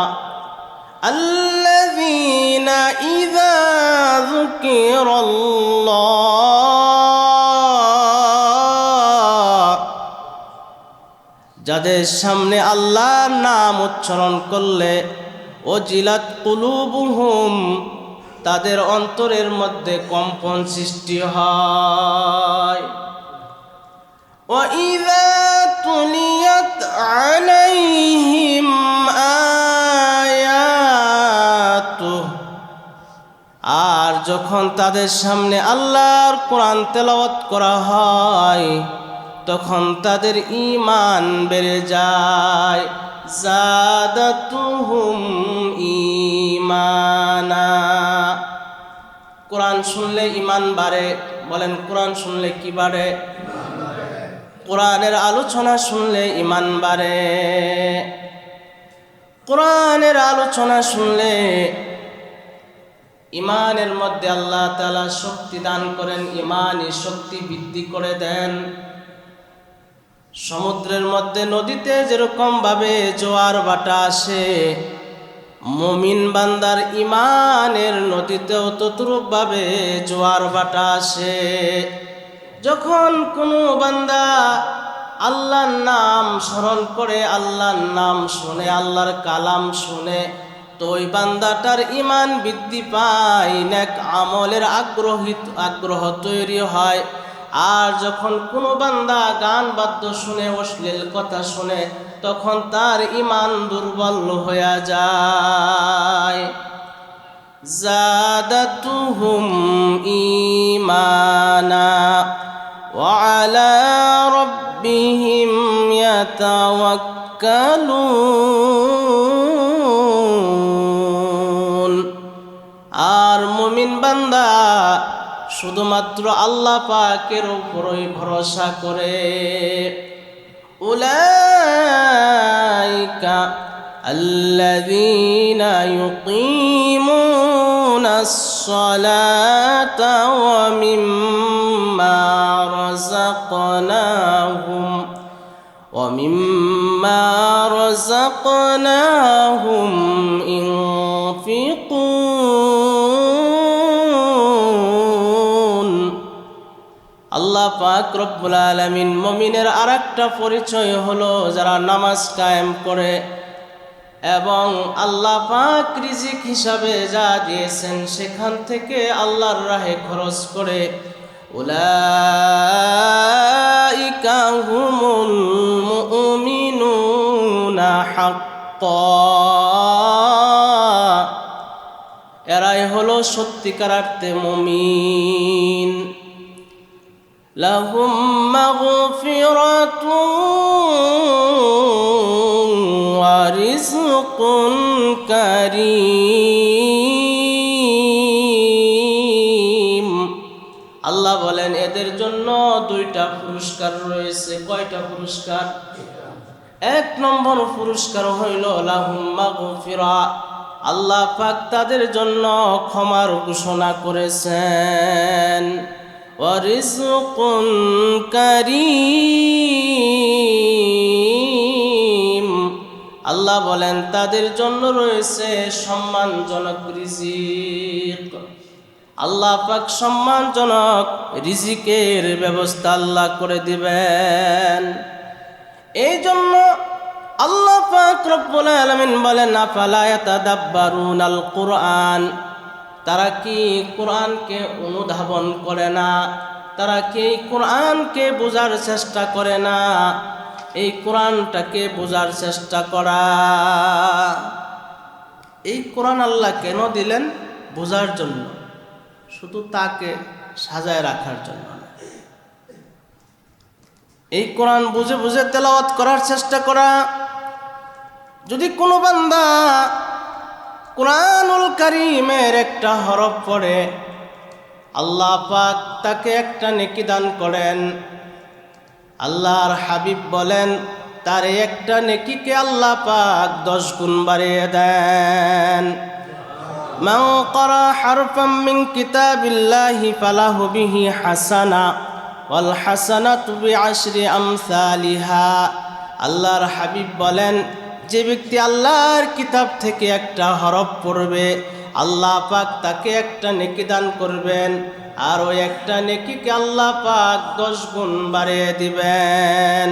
S1: আল্লাযীনা ইযা যুকিরাল্লাহ যাদের সামনে আল্লাহর নাম উচ্চারণ করলে ওয়াজিলাত কুলুবুহুম তাদের অন্তরের মধ্যে কম্পন সৃষ্টি হয় ওয়া ইযা তুলিয়াত আলাইহিম আর যখন তাদের সামনে আল্লাহর কোরআন তেলাওয়াত করা হয় তখন তাদের ঈমান বেড়ে যায় জাদাতুহুম ঈমানা কোরআন শুনলে ঈমান বাড়ে বলেন কোরআন শুনলে কি বাড়ে কোরআনের আলোচনা শুনলে ঈমান বাড়ে কোরআনের আলোচনা শুনলে ইমানের মধ্যে আল্লাহ তাআলা শক্তি দান করেন ইমানি শক্তি বৃদ্ধি করে দেন সমুদ্রের মধ্যে নদীতে যেরকম ভাবে জোয়ার ভাটা আসে মুমিন বান্দার ইমানের নদীতেও ততরূপ ভাবে জোয়ার ভাটা আসে যখন কোনো বান্দা আল্লাহর নাম স্মরণ করে আল্লাহর নাম শুনে আল্লাহর কালাম শুনে তো ওই বান্দাটার ঈমান বৃদ্ধি পায় নেক আমলের আগ্রহ তৈরি হয় আর যখন কোনো বান্দা গান বাদ্য শুনে অশ্লীল কথা শুনে তখন তার ঈমান দুর্বল হয়ে যায় জাদাতুহুম ঈমানা ওয়া আলা রাব্বিহিম ইয়াতাওয়াক্কালুন আর মুমিন বান্দা শুধুমাত্র আল্লাহ পাকের উপরই ভরসা করে উলাইকা আল্লাযীনা ইউকিমুনাস সালাতা ওয়া মিম্মা রাযাকনাহুম ইনফিকুন আল্লাহ পাক রব্বুল আলামিন মুমিনের আরেকটা পরিচয় হলো যারা নামাজ কায়েম করে এবং আল্লাহ পাক রিজিক হিসাবে যা দিয়েছেন সেখান থেকে আল্লাহর রাহে খরচ করে উলাইকা হুমুল মুমিনুনা হাক্কান এরাই হলো সত্যিকার অর্থে মুমিন লাহুম মাগফিরাতুন ওয়া রিজকুন কারীম আল্লাহ বলেন এদের জন্য দুইটা পুরস্কার রয়েছে কয়টা পুরস্কার এক নম্বর পুরস্কার হইল লাহুম মাগফিরা আল্লাহ পাক তাদের জন্য ক্ষমার ঘোষণা করেছেন ওয়া রিজকুন কারীম আল্লাহ বলেন তাদের জন্য রয়েছে সম্মানজনক রিজিক আল্লাহ পাক সম্মানজনক রিজিকের ব্যবস্থা আল্লাহ করে দিবেন এই জন্য আল্লাহ পাক রব্বুল আলামিন বলেন আফালা ইয়াতাদাব্বারুনাল কুরআন তারা কি কোরআনকে অনুধাবন করে না তারা কি কোরআনকে বোঝার চেষ্টা করে না এই কোরআনটাকে বোঝার চেষ্টা করা এই কোরআন আল্লাহ কেন দিলেন? বোঝার জন্য, শুধু তাকে সাজায় রাখার জন্য না। এই কোরআন বুঝে বুঝে তেলাওয়াত করার চেষ্টা করা। যদি কোনো বান্দা কোরআনুল কারীমের একটা হরফ পড়ে, আল্লাহ পাক তাকে একটা নেকি দান করেন। আল্লাহর হাবিব বলেন, তার একটা নেকিকে আল্লাহ পাক 10 গুণ বাড়িয়ে দেন। মান ক্বারা হারফাম মিন কিতাবিল্লাহি ফালাহু বিহি হাসানা ওয়াল হাসানাতু বিআশরি আমসালিহা। আল্লাহর হাবিব বলেন, যে ব্যক্তি আল্লাহর কিতাব থেকে একটা হরফ পড়বে, আল্লাহ পাক তাকে একটা নেকি দান করবেন, আর ওই একটা নেকিকে আল্লাহ পাক 10 গুণ বাড়িয়ে দিবেন।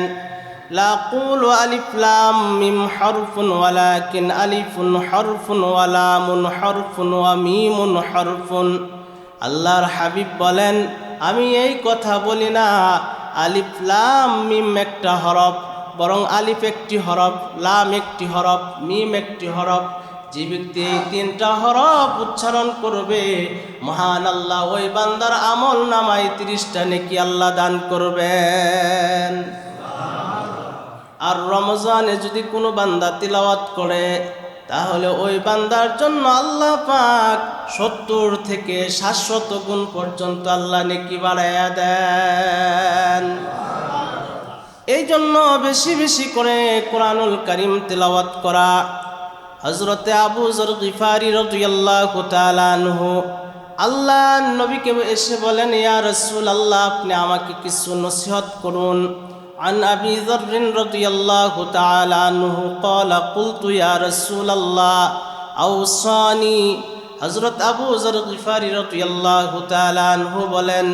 S1: লা কুলু আলিফ লাম মিম হরফুন ওয়ালাকিন আলিফুন হরফুন ওয়া লামুন হরফুন ওয়া মিমুন হরফুন। আল্লাহর হাবিব বলেন, আমি এই কথা বলি না আলিফ লাম মিম একটা হরফ, বরং আলিফ একটি হরফ, লাম একটি হরফ, মিম একটি হরফ। যে ব্যক্তি এই 3টা হরফ উচ্চারণ করবে, মহান আল্লাহ ওই বান্দার আমল নামায় 30টা নেকি আল্লাহ দান করবেন। আর রমজানে যদি কোনো বান্দা তিলাওয়াত করে, তাহলে ওই বান্দার জন্য আল্লাহ পাক 70 থেকে 700 গুণ পর্যন্ত আল্লাহ নেকি বাড়াইয়া দেন। এই জন্য বেশি বেশি করে কোরআনুল কারীম তিলাওয়াত করা। হযরতে আবু যর গিফারি রাদিয়াল্লাহু তাআলা আনহু আল্লাহর নবীকে এসে বলেন, ইয়া রাসূলুল্লাহ, আপনি আমাকে কিছু নসিহত করুন। عن أبي ذر رضي الله تعالى عنه قال قلت يا رسول الله أوصاني। হযরত আবু যর গিফারি রাদিয়াল্লাহু তাআলা আনহু বলেন,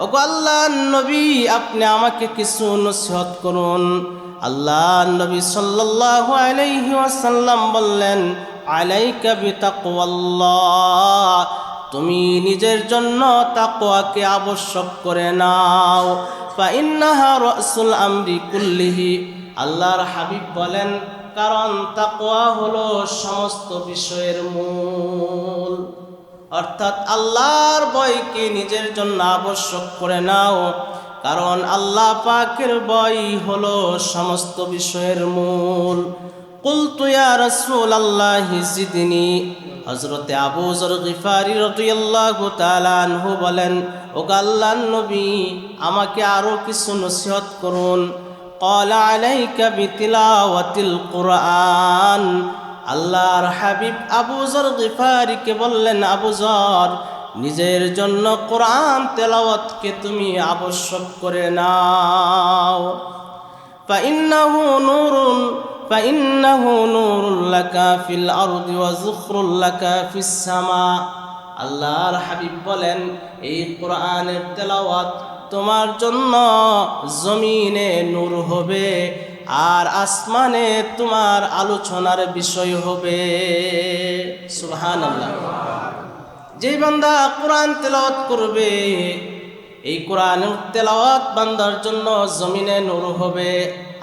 S1: ওগো আল্লাহর নবী, আপনি আমাকে কিছু নসিহত করুন। আল্লাহর নবী সাল্লাল্লাহু আলাইহি ওয়াসাল্লাম বললেন, আলাইকা বিতাকওয়াল্লাহ, তুমি নিজের জন্য তাকওয়াকে আবশ্যক করে নাও। ফাইন্নাহা রাসুল আমরি কুল্লিহি। আল্লাহর হাবিব বলেন, কারণ তাকওয়া হলো সমস্ত বিষয়ের মূল। অর্থাৎ আল্লাহর ভয়কে নিজের জন্য আবশ্যক করে নাও, কারণ আল্লাহ পাকের ভয় হলো সমস্ত বিষয়ের মূল। কুলতু ইয়া রাসূলুল্লাহ জিদনি। হযরতে আবু যর গিফারি রাদিয়াল্লাহু তাআলা আনহু বলেন, ও আল্লাহর নবী, আমাকে আরো কিছু নসিহত করুন। ক্বালা আলাইকা বিতিলাওয়াতিল কুরআন। আল্লাহর হাবিব আবু যর গিফারিকে বললেন, আবু যর, নিজের জন্য কোরআন তেলাওয়াতকে তুমি আবশ্যক করে নাও। ফাইন্নাহু নূরুন লাকা ফিল আরদি ওয়া যুখরুন লাকা ফিস সামা। আল্লাহর হাবিব বলেন, এই কোরআনের তেলাওয়াত তোমার জন্য জমিনে নূর হবে, আর আসমানে তোমার আলোচনার বিষয় হবে। সুবহানাল্লাহ। যে বান্দা কোরআন তেলাওয়াত করবে, এই কোরআনের তেলাওয়াত বান্দার জন্য জমিনে নূর হবে,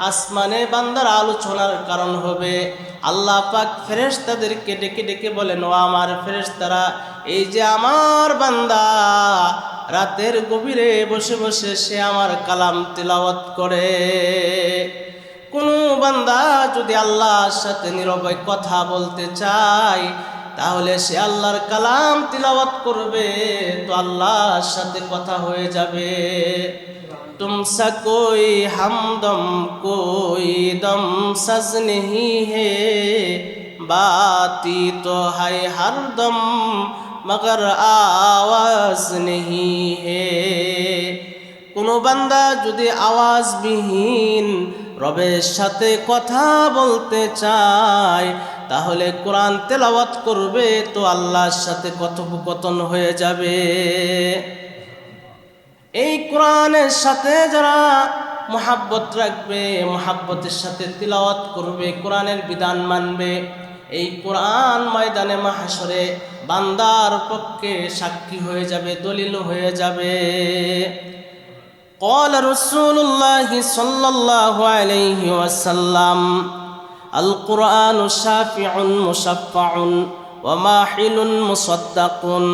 S1: আসমানে বান্দার আলোচনার কারণ হবে। আল্লাহ পাক ফেরেশতাদেরকে ডেকে ডেকে বলেন, ও আমার ফেরেশতারা, এই যে আমার বান্দা রাতের গভীরে বসে বসে সে আমার কালাম তিলাওয়াত করে। কোন বান্দা যদি আল্লাহর সাথে নীরবে কথা বলতে চায়, তাহলে সে আল্লাহর কালাম তিলাওয়াত করবে, তো আল্লাহর সাথে কথা হয়ে যাবে। तुमसा कोई हमदम कोई दम सज नहीं है, बाती तो है हरदम मगर आवाज नहीं है। কোনো বান্দা যদি আওয়াজবিহীন রবের সাথে কথা বলতে চায়, তাহলে কোরআন তেলাওয়াত করবে, তো আল্লাহর সাথে কথোপকথন হয়ে যাবে। এই কোরআনের সাথে যারা মুহাব্বত রাখবে, মুহাব্বতের সাথে তিলাওয়াত করবে, কোরআনের বিধান মানবে, এই কোরআন ময়দানে মাহশরে বান্দার পক্ষে সাক্ষী হয়ে যাবে, দলিল হয়ে যাবে। قال رسول الله صلى الله عليه وسلم আল কুরআনু শাফিউন মুশাফফাউন ওয়া মাহিলুন মুসাদ্দাকুন।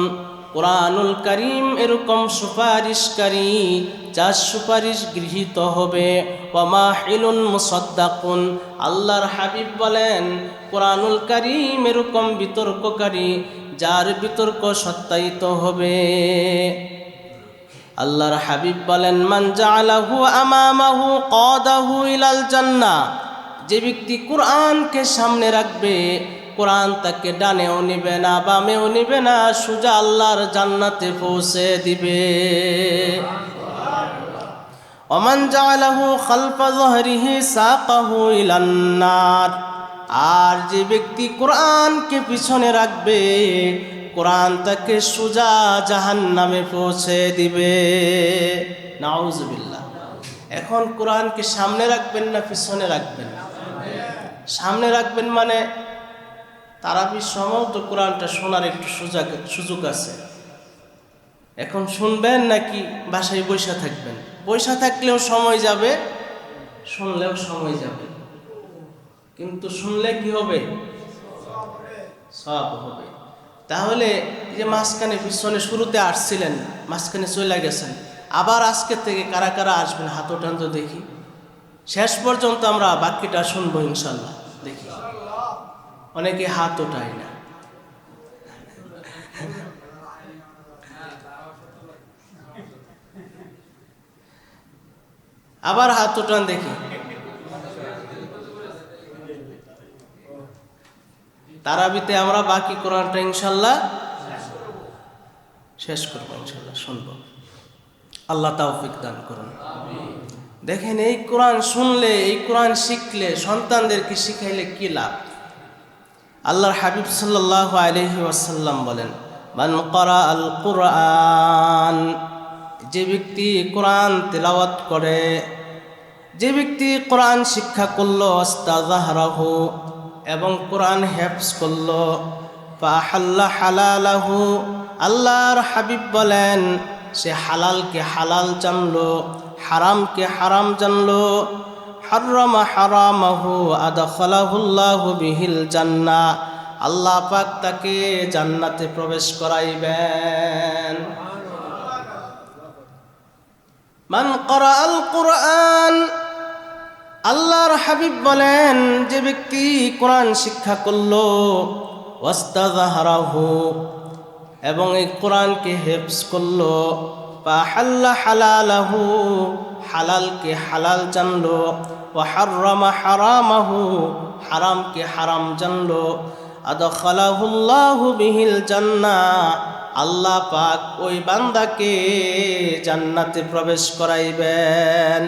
S1: কুরআনুল কারীম এরকম সুপারিশকারী, যার সুপারিশ গৃহীত হবে। ওয়া মাহিলুন মুসাদ্দাকুন, আল্লাহর হাবিব বলেন কুরআনুল কারীম এরকম বিতর্ককারী, যার বিতর্ক সত্যায়িত হবে। আল্লাহর হাবিব বলেন মান জাআলাহু আমামাহু কাদাহু ইলাল জান্নাহ, যে ব্যক্তি কোরআনকে সামনে রাখবে, কোরআন তাকে ডানেও নিবে না বামেও নিবে না, সোজা আল্লাহর জান্নাতে পৌঁছে দিবে। ওমান জাআলাহু খালফা যহরিহি সাকাহু ইলান নার, আর যে ব্যক্তি কোরআনকে পিছনে রাখবে, কোরআন তাকে সোজা জাহান্নামে পৌঁছে দিবে। নাউজুবিল্লাহ। এখন কোরআনকে সামনে রাখবেন না পিছনে রাখবেন? সামনে রাখবেন মানে তারাবির সময় তো কোরআনটা শোনার একটু সুযোগ আছে। এখন শুনবেন নাকি বাসায় বসে থাকবেন? বসে থাকলেও সময় যাবে, শুনলেও সময় যাবে। কিন্তু শুনলে কি হবে? সব হবে। তাহলে যে মাঝখানে পিছনে শুরুতে আসছিলেন, মাঝখানে চলে গেছেন, আবার আজকে থেকে কারা কারা আসবেন হাত ওঠান তো দেখি। শেষ পর্যন্ত আমরা বাক্যটা শুনবো ইনশাল্লাহ। দেখি অনেকে হাত ওঠায় না। আবার হাত ওঠান দেখি। তারাবিতে আমরা বাকি কোরআনটা ইনশাল্লাহ শেষ করবো, ইনশাল্লাহ শুনবো। আল্লাহ তাওফিক দান করুন। দেখেন এই কোরআন শুনলে, এই কোরআন শিখলে, সন্তানদেরকে শিখাইলে কি লাভ? আল্লাহর হাবিব সাল্লাল্লাহু আলাইহি ওয়াসাল্লাম বলেন মান ক্বারা আল কুরআন, যে ব্যক্তি কোরআন তেলাওয়াত করে, যে ব্যক্তি কোরআন শিক্ষা করলো, আস্তাযহারাহু, এবং কোরআন হেফজ করলো, ফাহাল্লা হালালাহু, আল্লাহর হাবিব বলেন সে হালালকে হালাল জানলো, হারামকে হারাম জানলো, হাররামা হারামাহু আদখালাহুল্লাহু বিহিল জান্নাহ, আল্লাহ পাক তাকে জান্নাতে প্রবেশ করাইবেন। মান ক্বারাআল কুরআন, আল্লাহর হাবিব বলেন যে ব্যক্তি কোরআন শিক্ষা করলো, ওয়াস্তাযহারাহু, এবং এই কোরআনকে হেফজ করলো, ফাহাল্লা হালালাহু, হালালকে হালাল জানলো, ওয়া হাররামা হারামাহু, হারামকে হারাম জানলো, আদখালাহুল্লাহু বিহিল জান্নাহ, আল্লাহ পাক ওই বান্দাকে জান্নাতে প্রবেশ করাইবেন।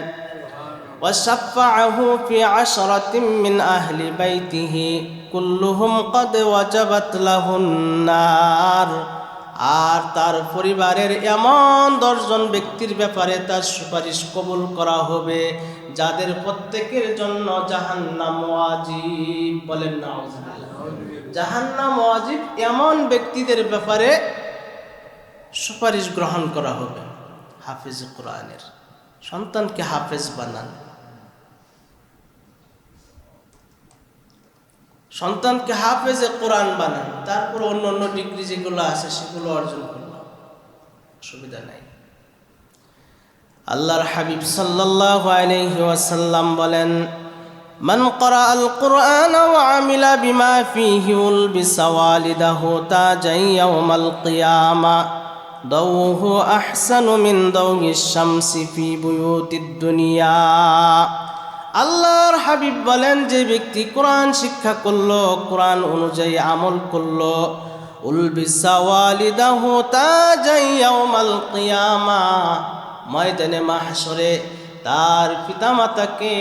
S1: ওয়াশাফাআহু ফি আশরাতিন মিন আহলি বাইতিহি কুল্লুহুম ক্বাদ ওয়াজাবাত লাহুন নার, আর তার পরিবারের এমন 10 জন ব্যক্তির ব্যাপারে তার সুপারিশ কবুল করা হবে যাদের প্রত্যেকের জন্য জাহান্নাম ওয়াজিব। বলেন নাউজুবিল্লাহ। জাহান্নাম ওয়াজিব এমন ব্যক্তিদের ব্যাপারে সুপারিশ গ্রহণ করা হবে। হাফেজ কোরআনের সন্তানকে হাফেজ বানান, সন্তানকে হাফেজে কোরআন বানান, তারপর অন্য অন্য ডিগ্রি যেগুলো আছে সেগুলো অর্জন করলো, অসুবিধা নাই। আল্লাহর হাবিব সাল্লাল্লাহু আলাইহি ওয়াসাল্লাম বলেন মান ক্বারাআল কুরআন ওয়া আমিলা বিমা ফীহি উলবিসা ওয়ালিদাহু তাজান ইয়াউমাল কিয়ামা দাউহু আহসানু মিন দাউহিশ শামসি ফি বুয়ুতিদ দুনিয়া। আল্লাহর হাবিব বলেন যে ব্যক্তি কোরআন শিক্ষা করলো, কোরআন অনুযায়ী আমল করলো, উলবিসা ওয়ালিদাহু তাজান ইয়াউমাল কিয়ামা, ময়দানে মাহশরে তার পিতামাতাকে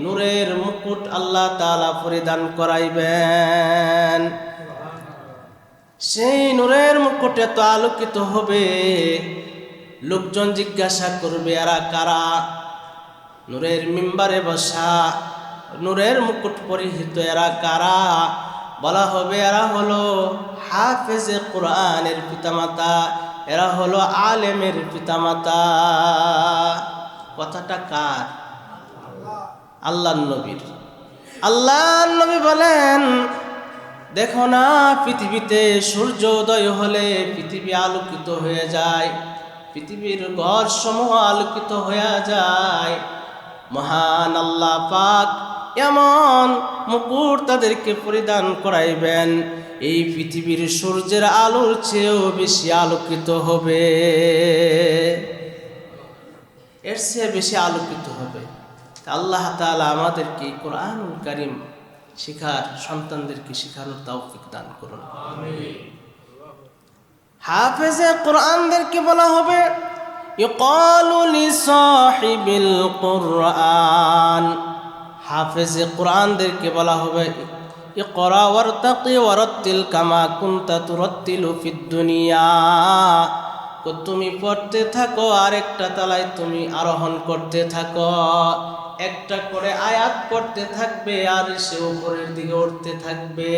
S1: নূরের মুকুট আল্লাহ তাআলা পরিধান করাইবেন। সেই নূরের মুকুটে তো আলোকিত হবে, লোকজন জিজ্ঞাসা করবে এরা কারা? নূরের মিম্বারে বসা, নূরের মুকুট পরিহিত এরা কারা? বলা হবে এরা হলো হাফেজে কোরআনের পিতামাতা, এরা হলো আলেমের পিতামাতা। কথাটা কার? আল্লাহর নবীর। আল্লাহর নবী বলেন, দেখো না, পৃথিবীতে সূর্যোদয় হলে পৃথিবী আলোকিত হয়ে যায়, পৃথিবীর ঘরসমূহ আলোকিত হয়ে যায়। মহান আল্লাহ পাক এমন মুকুট তাদেরকে পরিধান করাইবেন, এই পৃথিবীর সূর্যের আলোর চেয়েও বেশি আলোকিত হবে, এর চেয়ে বেশি আলোকিত হবে। আল্লাহ তাআলা আমাদেরকে কোরআনুল কারীম শিখার, সন্তানদেরকে শিখানোর তৌফিক দান করুন। হাফেজে কোরআনদেরকে বলা হবে ইকালু লিসাহিবিল কোরআন, হাফেজে কোরআনদেরকে বলা হবে ইকরা ওয়ারতাকি ওয়ারাত্তিল কামা কুনতা তুরাত্তিলু ফিদ দুনিয়া, তুমি পড়তে থাকো আর একটা তলায় তুমি আরোহণ করতে থাকো, একটা করে আয়াত পড়তে থাকবে আর সে উপরের দিকে উঠতে থাকবে।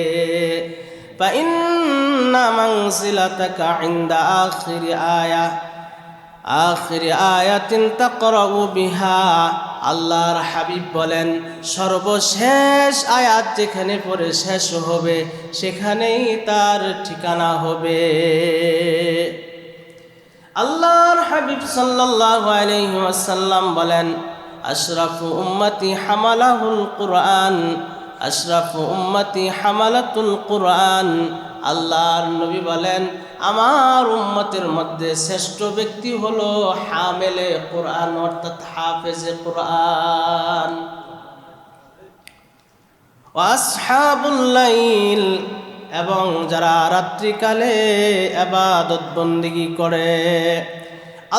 S1: ফাইন্না মানজিলাতাকা ইনদা আখিরি আয়াতিন তাকরাউ বিহা, আল্লাহর হাবিব বলেন সর্বশেষ আয়াত যেখানে পড়ে শেষ হবে সেখানেই তার ঠিকানা হবে। আল্লাহর হাবিব সাল্লাল্লাহু আলাইহি ওয়াসাল্লাম বলেন আশরাফু উম্মতি হামালাহুল কুরআন, আশরাফু উম্মতি হামালাতুল কুরআন। আল্লাহর নবী বলেন আমার উম্মতের মধ্যে শ্রেষ্ঠ ব্যক্তি হলো হামেলে কুরআন, অর্থাৎ হাফেজে কুরআন। ওয়া আসহাবুল লাইল, এবং যারা রাত্রিকালে ইবাদত বন্দেগী করে।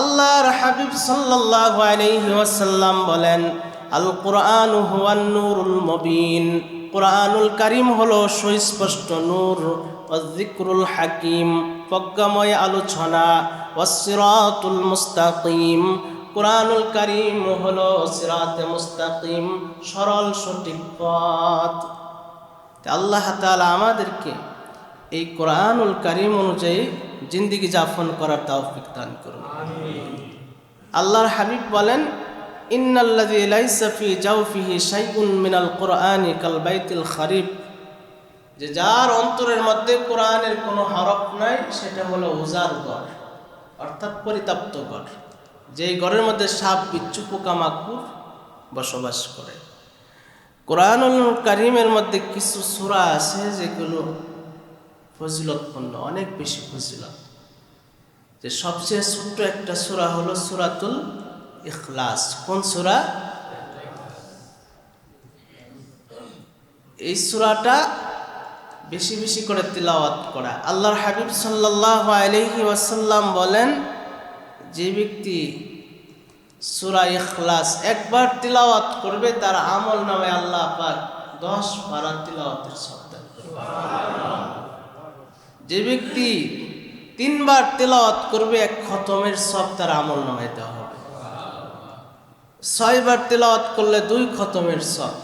S1: আল্লাহর হাবিব সাল্লাল্লাহু আলাইহি ওয়াসাল্লাম বলেন আল কুরআনু হুয়ান নূরুল মুবিন, কুরআনুল কারীম হলো সুস্পষ্ট নূর, ওয়াজ যিকরুল হাকীম প্রজ্ঞাময় আলোচনা, ওয়াস সিরাতুল মুস্তাকিম, কুরআনুল কারীম হলো সিরাতে মুস্তাকিম, সরল সঠিক পথ। আল্লাহ তাআলা আমাদেরকে এই কোরআনুল কারীম অনুযায়ী জিন্দেগি যাপন করার তৌফিক দান করুন। আল্লাহর হাবিব বলেন ইন্নাল্লাযী লাইসা ফি জাওফিহি শাইউন মিনাল কুরআনি কাল বাইতিল খারিব, যে যার অন্তরের মধ্যে কোরআনের কোনো হরফ নাই সেটা হলো উজাড় ঘর, অর্থাৎ পরিত্যক্ত ঘর, যেই ঘরের মধ্যে সাপ বিচ্ছু পোকামাকড় বসবাস করে। কোরআনুল কারীমের মধ্যে কিছু সূরা আছে যেগুলো ফজিলতপূর্ণ, অনেক বেশি ফজিলত। যে সবচেয়ে ছোট্ট একটা সূরা হলো সূরাতুল ইখলাস। কোন সূরা? এই সূরাটা বেশি বেশি করে তিলাওয়াত করা। আল্লাহর হাবিব সাল্লাল্লাহু আলাইহি ওয়াসাল্লাম বলেন যে ব্যক্তি সূরা ইখলাস একবার তিলাওয়াত করবে তার আমল নামে আল্লাহ পাক 10 পারা তিলাওয়াতের সওয়াব দান করবেন। যে ব্যক্তি 3 বার তিলাওয়াত করবে 1 খতমের সওয়াব তার আমল নামে দেওয়া হবে। 6 বার তিলাওয়াত করলে 2 খতমের সওয়াব,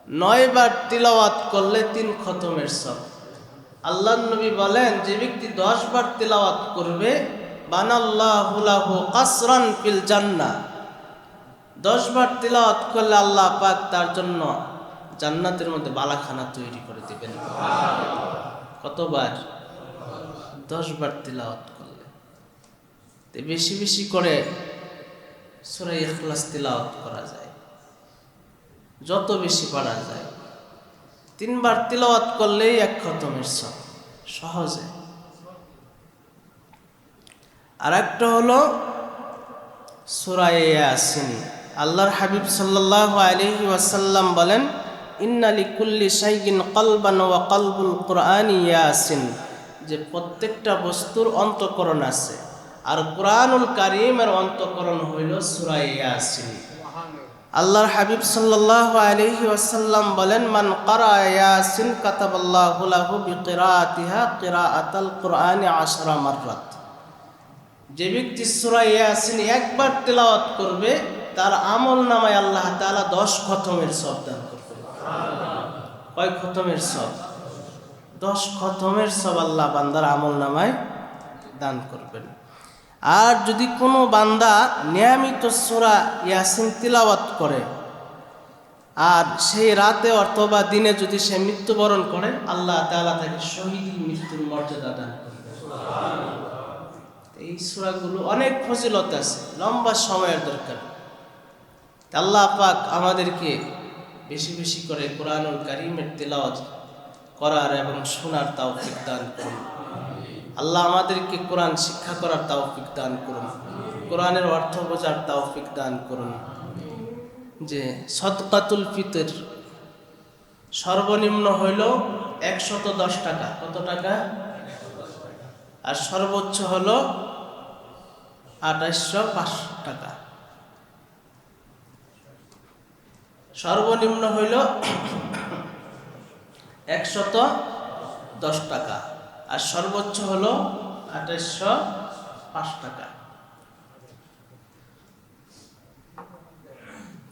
S1: 9 বার তিলাওয়াত করলে 3 খতমের সওয়াব। আল্লাহর নবী বলেন যে ব্যক্তি 10 বার তিলাওয়াত করবে বানাল্লাহু লাহু কাসরান ফিল জান্নাহ, 10 বার তিলাওয়াত করলে আল্লাহ পাক তার জন্য জান্নাতের মধ্যে বালাখানা তৈরি করে দিবেন। কতবার? 10 বার তিলাওয়াত করলে। তো বেশি বেশি করে সূরা ইখলাস তিলাওয়াত করা যায়, যত বেশি পারা যায়। 3 বার তিলাওয়াত করলেই 1 খতমের সওয়াব, সহজে। আর একটা হলো সূরা ইয়াসিন। আল্লাহর হাবিব সাল্লাল্লাহু আলাইহি ওয়াসাল্লাম বলেন ইন্না লিকুল্লি শাইইন কলবান ওয়া কলবুল কুরআনি ইয়াসিন, যে প্রত্যেকটা বস্তুর অন্তঃকরণ আছে, আর কুরআনুল কারীমের অন্তঃকরণ হইল সূরা ইয়াসিন। আল্লাহর হাবিব সাল্লাল্লাহু আলাইহি ওয়াসাল্লাম বলেন মান ক্বারা ইয়াসিন কাতাবাল্লাহু লাহু বিকিরাআতিহা কিরাআতাল কুরআনি 10 মাররাত, যে ব্যক্তি সূরা ইয়াসিন একবার তেলাওয়াত করবে তার আমল নামায় আল্লাহ তাআলা 10 খতমের সওয়াব দান করবেন। কয় খতমের সওয়াব? 10 খতমের সওয়াব আল্লাহ বান্দার আমল নামায় দান করবেন। আর যদি কোনো বান্দা নিয়মিত সূরা ইয়াসিন তিলাওয়াত করে আর সেই রাতে অথবা দিনে যদি সে মৃত্যুবরণ করে, আল্লাহ তাআলা তাকে শহীদ মৃত্যুর মর্যাদা দান করবে। এই সূরাগুলো অনেক ফজিলত আছে, লম্বা সময়ের দরকার। আল্লাহ পাক আমাদেরকে বেশি বেশি করে কোরআনুল কারীমের তিলাওয়াত করার এবং শোনার তৌফিক দান করুন। আল্লাহ আমাদেরকে কোরআন শিক্ষা করার তৌফিক দান করুন, কোরআনের অর্থ বোঝার তৌফিক দান করুন। যে সদকাতুল ফিতর সর্বনিম্ন হইল 110 টাকা। কত টাকা? আর সর্বোচ্চ হলো 2805 টাকা। সর্বনিম্ন হইল 110 টাকা আর সর্বোচ্চ হলো 2805 টাকা।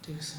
S1: ঠিক আছে।